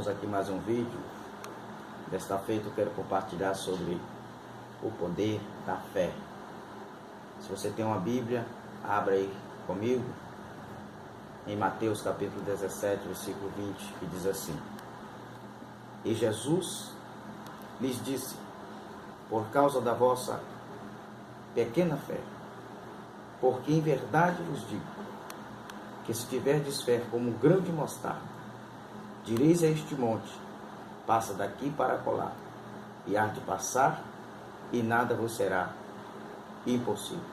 Estamos aqui mais um vídeo. Desta feita eu quero compartilhar sobre o poder da fé. Se você tem uma Bíblia, abra aí comigo em Mateus capítulo 17, versículo 20, que diz assim: E Jesus lhes disse: por causa da vossa pequena fé, porque em verdade vos digo, que se tiverdes fé como um grão de mostarda, direis a este monte: passa daqui para acolá, e há de passar, e nada vos será impossível.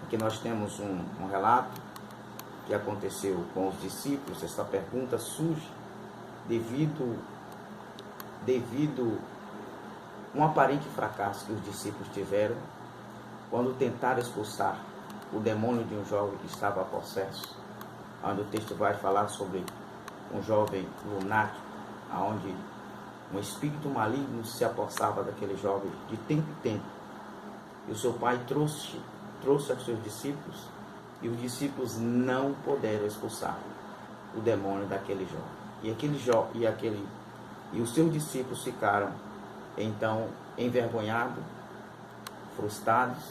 Aqui nós temos um relato que aconteceu com os discípulos. Esta pergunta surge devido um aparente fracasso que os discípulos tiveram quando tentaram expulsar o demônio de um jovem que estava possesso, onde o texto vai falar sobre um jovem lunático, onde um espírito maligno se apossava daquele jovem de tempo em tempo. E o seu pai trouxe aos seus discípulos, e os discípulos não puderam expulsar o demônio daquele jovem. E os seus discípulos ficaram então envergonhados, frustrados.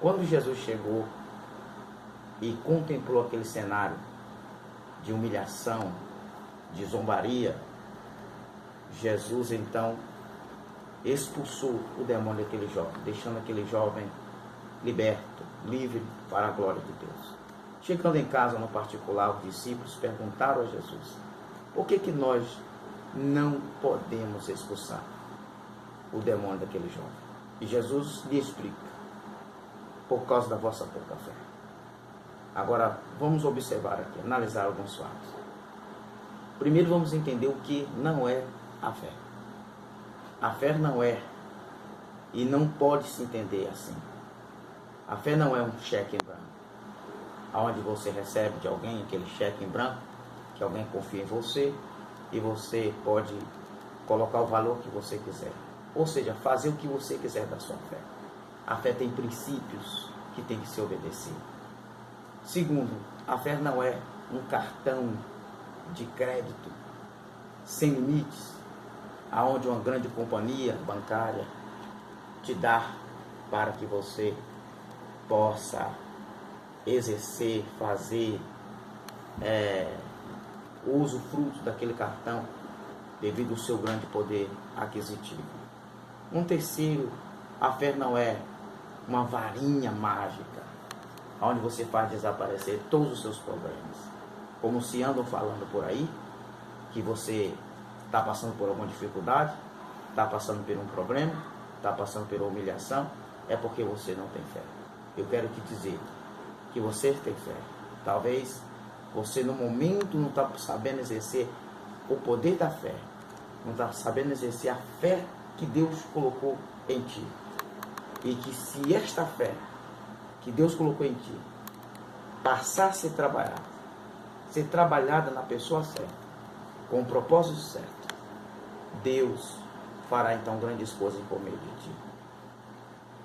Quando Jesus chegou e contemplou aquele cenário de humilhação, de zombaria, Jesus então expulsou o demônio daquele jovem, deixando aquele jovem liberto, livre para a glória de Deus. Chegando em casa, no particular, os discípulos perguntaram a Jesus: por que nós não podemos expulsar o demônio daquele jovem? E Jesus lhe explica: por causa da vossa pouca fé. Agora, vamos observar aqui, analisar alguns fatos. Primeiro, vamos entender o que não é a fé. A fé não é, e não pode se entender assim. A fé não é um cheque em branco, onde você recebe de alguém aquele cheque em branco, que alguém confia em você, e você pode colocar o valor que você quiser. Ou seja, fazer o que você quiser da sua fé. A fé tem princípios que tem que ser obedecido. Segundo, a fé não é um cartão de crédito sem limites, aonde uma grande companhia bancária te dá para que você possa exercer, fazer uso fruto daquele cartão devido ao seu grande poder aquisitivo. Um terceiro, a fé não é uma varinha mágica onde você faz desaparecer todos os seus problemas, como se andam falando por aí, que você está passando por alguma dificuldade, está passando por um problema, está passando por uma humilhação, é porque você não tem fé. Eu quero te dizer que você tem fé. Talvez você no momento não está sabendo exercer o poder da fé, não está sabendo exercer a fé que Deus colocou em ti. E que se esta fé que Deus colocou em ti passar a ser trabalhada na pessoa certa, com o propósito certo, Deus fará então grandes coisas por meio de ti.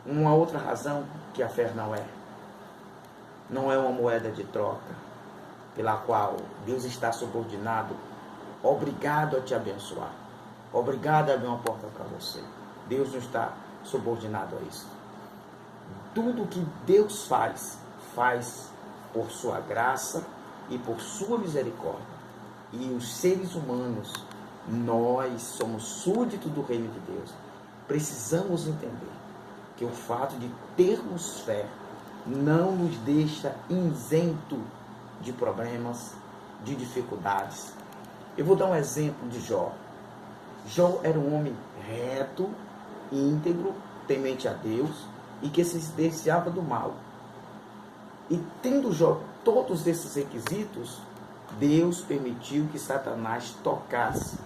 Uma outra razão que a fé não é uma moeda de troca, pela qual Deus está subordinado, obrigado a te abençoar, obrigado a abrir uma porta para você. Deus não está subordinado a isso. Tudo que Deus faz por sua graça e por sua misericórdia. E os seres humanos, nós somos súditos do reino de Deus. Precisamos entender que o fato de termos fé não nos deixa isento de problemas, de dificuldades. Eu vou dar um exemplo de Jó. Jó era um homem reto, íntegro, temente a Deus e que se distanciava do mal. E tendo Jó todos esses requisitos, Deus permitiu que Satanás tocasse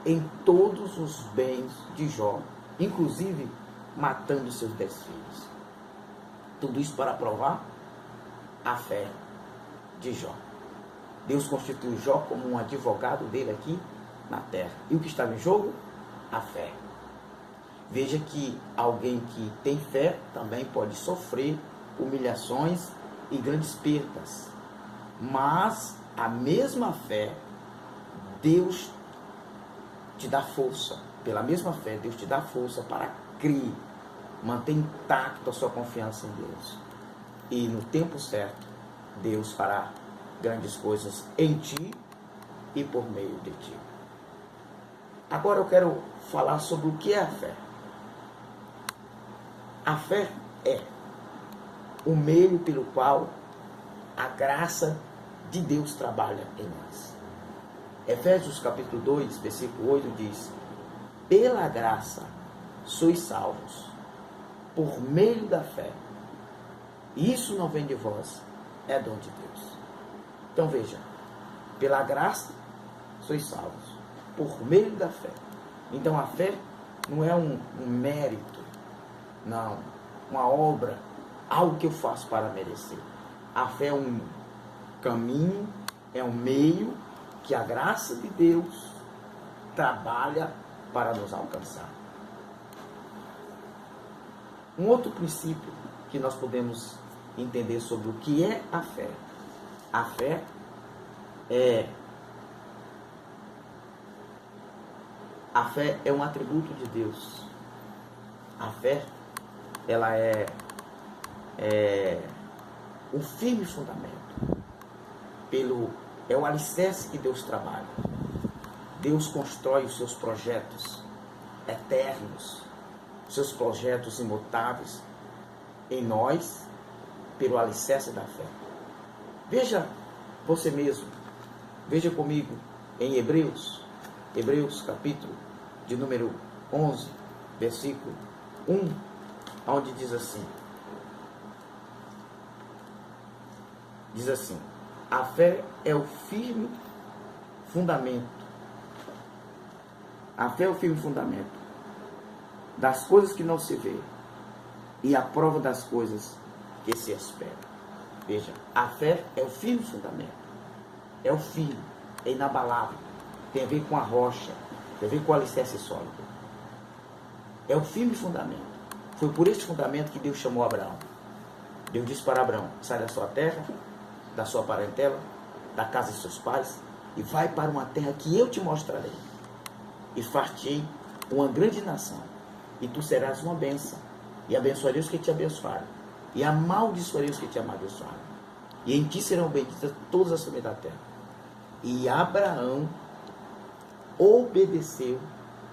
em todos os bens de Jó, inclusive matando seus 10 filhos. Tudo isso para provar a fé de Jó. Deus constituiu Jó como um advogado dele aqui na terra. E o que estava em jogo? A fé. Veja que alguém que tem fé também pode sofrer humilhações e grandes perdas. Mas a mesma fé Deus te dá força. Pela mesma fé, Deus te dá força para crer. Manter intacto a sua confiança em Deus. E no tempo certo, Deus fará grandes coisas em ti e por meio de ti. Agora eu quero falar sobre o que é a fé. A fé é o meio pelo qual a graça de Deus trabalha em nós. Efésios capítulo 2, versículo 8 diz: pela graça sois salvos, por meio da fé. E isso não vem de vós, é dom de Deus. Então veja, pela graça sois salvos, por meio da fé. Então a fé não é um mérito, não, uma obra, algo que eu faço para merecer. A fé é um caminho, é um meio que a graça de Deus trabalha para nos alcançar. Um outro princípio que nós podemos entender sobre o que é a fé. A fé é um atributo de Deus. A fé, ela é um firme fundamento. É o alicerce que Deus trabalha. Deus constrói os seus projetos eternos, seus projetos imutáveis em nós, pelo alicerce da fé. Veja você mesmo, veja comigo em Hebreus capítulo de número 11, versículo 1, onde diz assim, a fé é o firme fundamento. A fé é o firme fundamento das coisas que não se vê e a prova das coisas que se espera. Veja, a fé é o firme fundamento. É o firme, é inabalável. Tem a ver com a rocha, tem a ver com o alicerce sólido. É o firme fundamento. Foi por este fundamento que Deus chamou Abraão. Deus disse para Abraão: sai da sua terra, da sua parentela, da casa de seus pais, e vai para uma terra que eu te mostrarei. E far-te-ei uma grande nação, e tu serás uma bênção, e abençoarei os que te abençoarem, e amaldiçoarei os que te amaldiçoarem, e em ti serão benditas todas as famílias da terra. E Abraão obedeceu,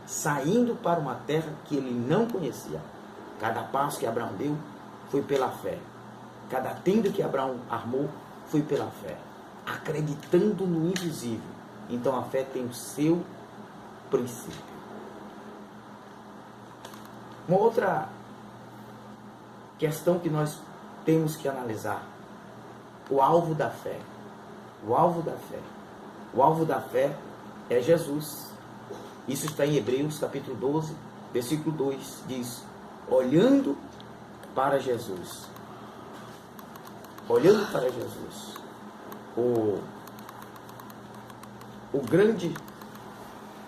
saindo para uma terra que ele não conhecia. Cada passo que Abraão deu foi pela fé. Cada tenda que Abraão armou foi pela fé, acreditando no invisível. Então a fé tem o seu princípio. Uma outra questão que nós temos que analisar: o alvo da fé. O alvo da fé. O alvo da fé é Jesus. Isso está em Hebreus capítulo 12, versículo 2. Diz: olhando para Jesus. Olhando para Jesus. O grande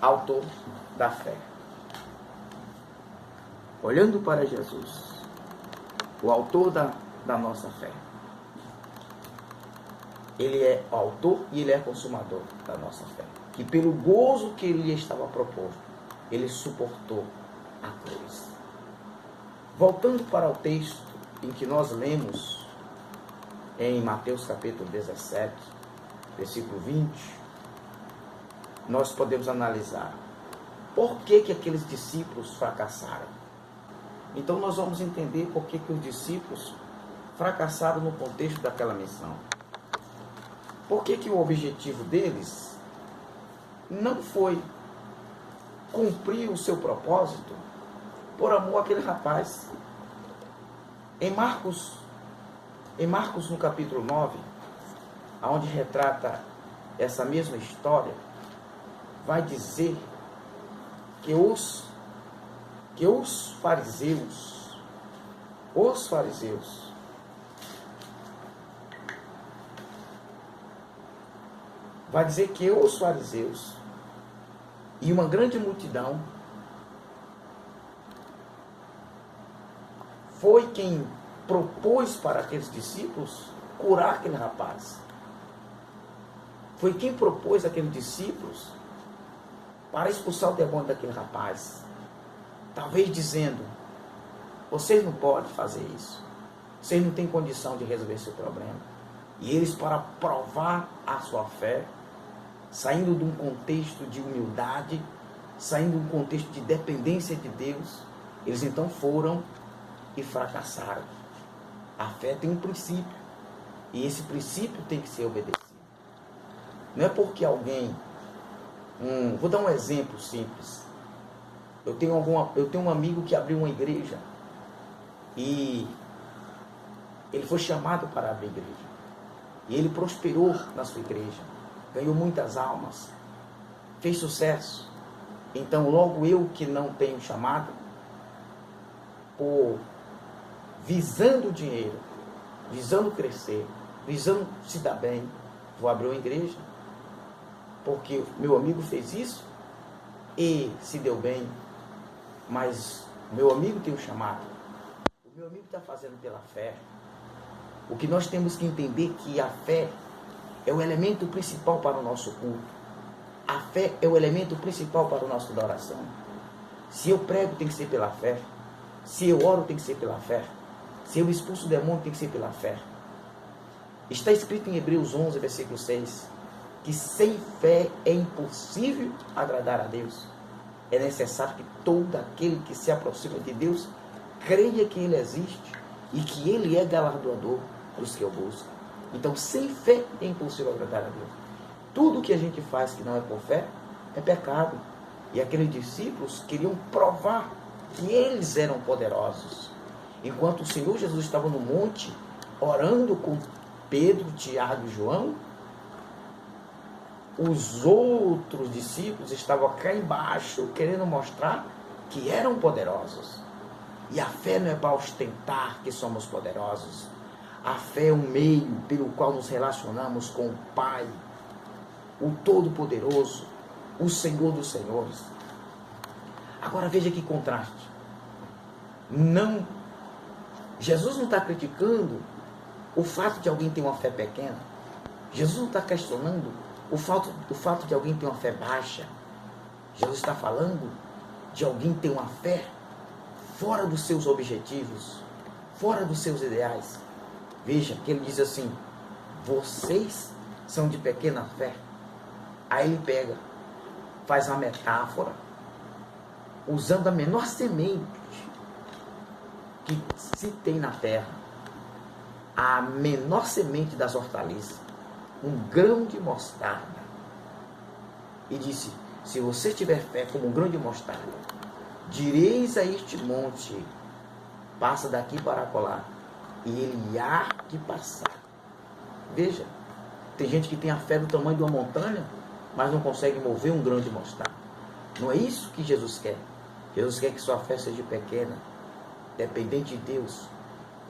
autor da fé. Olhando para Jesus, o autor da nossa fé. Ele é o autor e ele é consumador da nossa fé. Que pelo gozo que ele estava proposto, ele suportou a cruz. Voltando para o texto em que nós lemos, em Mateus capítulo 17, versículo 20, nós podemos analisar por que aqueles discípulos fracassaram. Então nós vamos entender por que os discípulos fracassaram no contexto daquela missão. Por que o objetivo deles não foi cumprir o seu propósito por amor àquele rapaz. Em Marcos no capítulo 9, onde retrata essa mesma história, vai dizer que os fariseus, vai dizer que os fariseus e uma grande multidão foi quem propôs para aqueles discípulos curar aquele rapaz. Foi quem propôs àqueles discípulos para expulsar o demônio daquele rapaz. Talvez dizendo, vocês não podem fazer isso. Vocês não têm condição de resolver esse problema. E eles, para provar a sua fé, saindo de um contexto de humildade, saindo de um contexto de dependência de Deus, eles então foram e fracassaram. A fé tem um princípio, e esse princípio tem que ser obedecido. Não é porque alguém... vou dar um exemplo simples. Eu tenho um amigo que abriu uma igreja, e ele foi chamado para abrir a igreja. E ele prosperou na sua igreja, ganhou muitas almas, fez sucesso. Então, logo eu que não tenho chamado, visando dinheiro, visando crescer, visando se dar bem, vou abrir uma igreja, porque meu amigo fez isso e se deu bem, mas meu amigo tem um chamado, o meu amigo está fazendo pela fé. O que nós temos que entender é que a fé é o elemento principal para o nosso culto. A fé é o elemento principal para a nossa adoração. Se eu prego, tem que ser pela fé. Se eu oro, tem que ser pela fé. Se eu expulso o demônio, tem que ser pela fé. Está escrito em Hebreus 11, versículo 6, que sem fé é impossível agradar a Deus. É necessário que todo aquele que se aproxima de Deus creia que Ele existe e que Ele é galardoador dos que o buscam. Então, sem fé é impossível agradar a Deus. Tudo que a gente faz que não é por fé é pecado. E aqueles discípulos queriam provar que eles eram poderosos. Enquanto o Senhor Jesus estava no monte, orando com Pedro, Tiago e João, os outros discípulos estavam cá embaixo, querendo mostrar que eram poderosos. E a fé não é para ostentar que somos poderosos. A fé é um meio pelo qual nos relacionamos com o Pai, o Todo-Poderoso, o Senhor dos Senhores. Agora veja que contraste. Jesus não está criticando o fato de alguém ter uma fé pequena. Jesus não está questionando o fato de alguém ter uma fé baixa. Jesus está falando de alguém ter uma fé fora dos seus objetivos, fora dos seus ideais. Veja que ele diz assim, vocês são de pequena fé. Aí ele pega, faz uma metáfora, usando a menor semente que se tem na terra, a menor semente das hortaliças, um grão de mostarda. E disse, se você tiver fé como um grão de mostarda, direis a este monte, passa daqui para acolá, e ele há que passar. Veja, tem gente que tem a fé do tamanho de uma montanha, mas não consegue mover um grão de mostarda. Não é isso que Jesus quer. Jesus quer que sua fé seja pequena, dependente de Deus,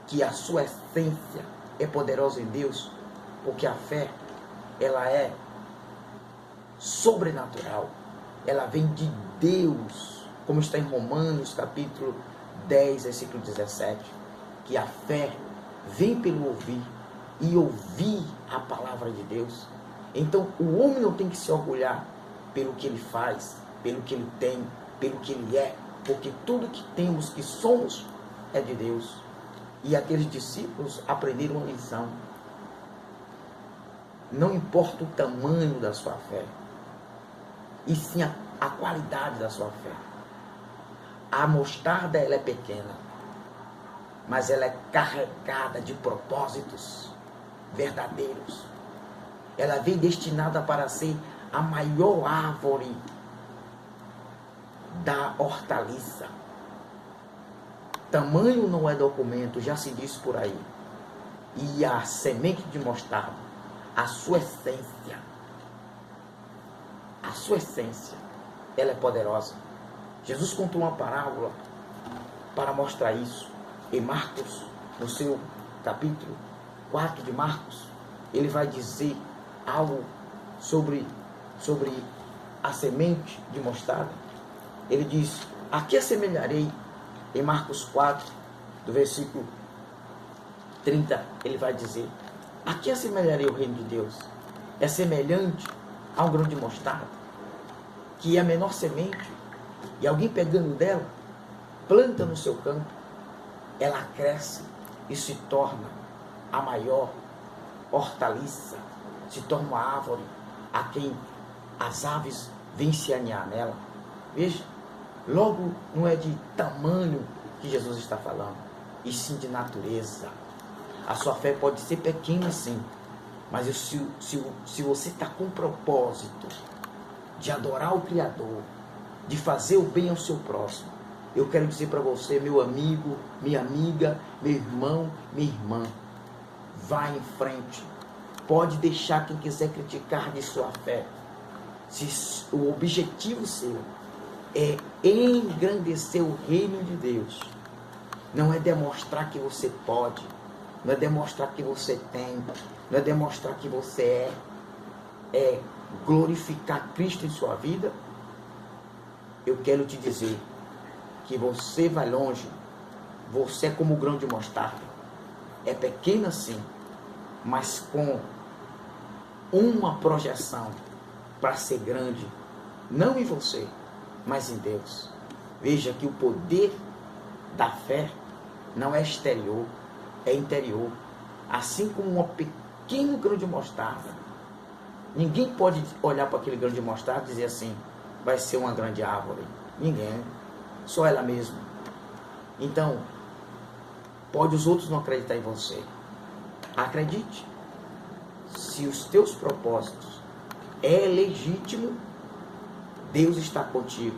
que a sua essência é poderosa em Deus, porque a fé, ela é sobrenatural, ela vem de Deus, como está em Romanos capítulo 10, versículo 17, que a fé vem pelo ouvir, e ouvir a palavra de Deus. Então o homem não tem que se orgulhar pelo que ele faz, pelo que ele tem, pelo que ele é, porque tudo que temos, que somos, é de Deus. E aqueles discípulos aprenderam uma lição. Não importa o tamanho da sua fé, e sim a qualidade da sua fé. A mostarda, ela é pequena, mas ela é carregada de propósitos verdadeiros. Ela vem destinada para ser a maior árvore da hortaliça. Tamanho não é documento, já se diz por aí. E a semente de mostarda, a sua essência, ela é poderosa. Jesus contou uma parábola para mostrar isso. Em Marcos, no seu capítulo 4 de Marcos, ele vai dizer algo sobre a semente de mostarda. Ele diz, a que assemelharei? Em Marcos 4, do versículo 30, ele vai dizer, a que assemelharei o reino de Deus? É semelhante a um grão de mostarda, que é a menor semente, e alguém pegando dela, planta no seu campo, ela cresce e se torna a maior hortaliça, se torna uma árvore a quem as aves vêm se aninhar nela. Veja, logo não é de tamanho que Jesus está falando, e sim de natureza. A sua fé pode ser pequena, sim, mas se você está com o propósito de adorar o Criador, de fazer o bem ao seu próximo, eu quero dizer para você, meu amigo, minha amiga, meu irmão, minha irmã, vá em frente. Pode deixar quem quiser criticar de sua fé. Se o objetivo seu é engrandecer o reino de Deus, não é demonstrar que você pode, não é demonstrar que você tem, não é demonstrar que você é glorificar Cristo em sua vida, eu quero te dizer que você vai longe. Você é como o grão de mostarda. É pequeno sim, mas com uma projeção para ser grande, não em você, mas em Deus. Veja que o poder da fé não é exterior, é interior. Assim como um pequeno grão de mostarda, ninguém pode olhar para aquele grão de mostarda e dizer assim, vai ser uma grande árvore. Ninguém, só ela mesma. Então, pode os outros não acreditar em você. Acredite. Se os teus propósitos é legítimo, Deus está contigo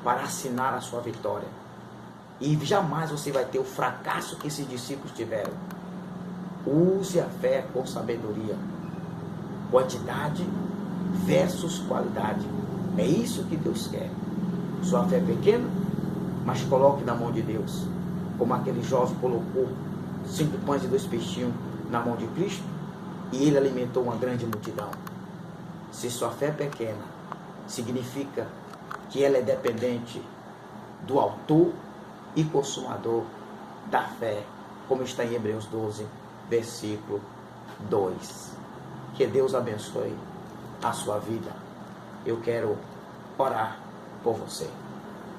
para assinar a sua vitória. E jamais você vai ter o fracasso que esses discípulos tiveram. Use a fé com sabedoria. Quantidade versus qualidade. É isso que Deus quer. Sua fé é pequena, mas coloque na mão de Deus. Como aquele jovem colocou 5 pães e 2 peixinhos na mão de Cristo, e ele alimentou uma grande multidão. Se sua fé é pequena, significa que ela é dependente do autor e consumador da fé, como está em Hebreus 12, versículo 2. Que Deus abençoe a sua vida. Eu quero orar por você.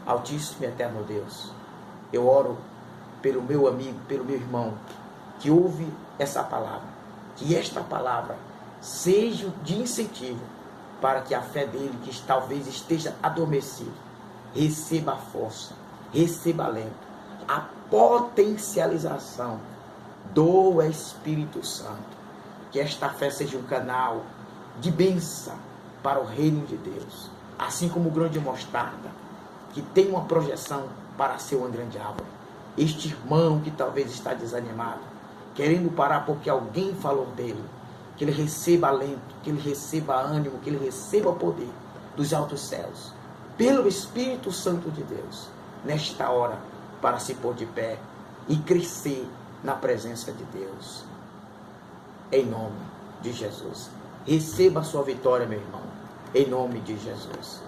Altíssimo e eterno Deus, eu oro pelo meu amigo, pelo meu irmão, que ouve essa palavra, que esta palavra seja de incentivo para que a fé dele, que talvez esteja adormecida, receba a força, receba alento, a potencialização do Espírito Santo. Que esta fé seja um canal de bênção para o reino de Deus. Assim como o grão de mostarda, que tem uma projeção para ser uma grande árvore. Este irmão que talvez está desanimado, querendo parar porque alguém falou dele, que ele receba alento, que ele receba ânimo, que ele receba poder dos altos céus, pelo Espírito Santo de Deus, nesta hora, para se pôr de pé e crescer na presença de Deus. Em nome de Jesus. Receba a sua vitória, meu irmão. Em nome de Jesus.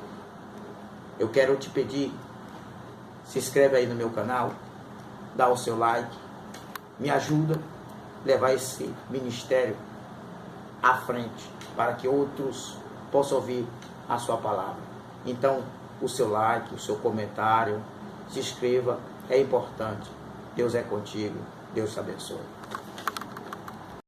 Eu quero te pedir, se inscreve aí no meu canal, dá o seu like, me ajuda a levar esse ministério à frente, para que outros possam ouvir a sua palavra. Então, o seu like, o seu comentário, se inscreva, é importante. Deus é contigo, Deus te abençoe.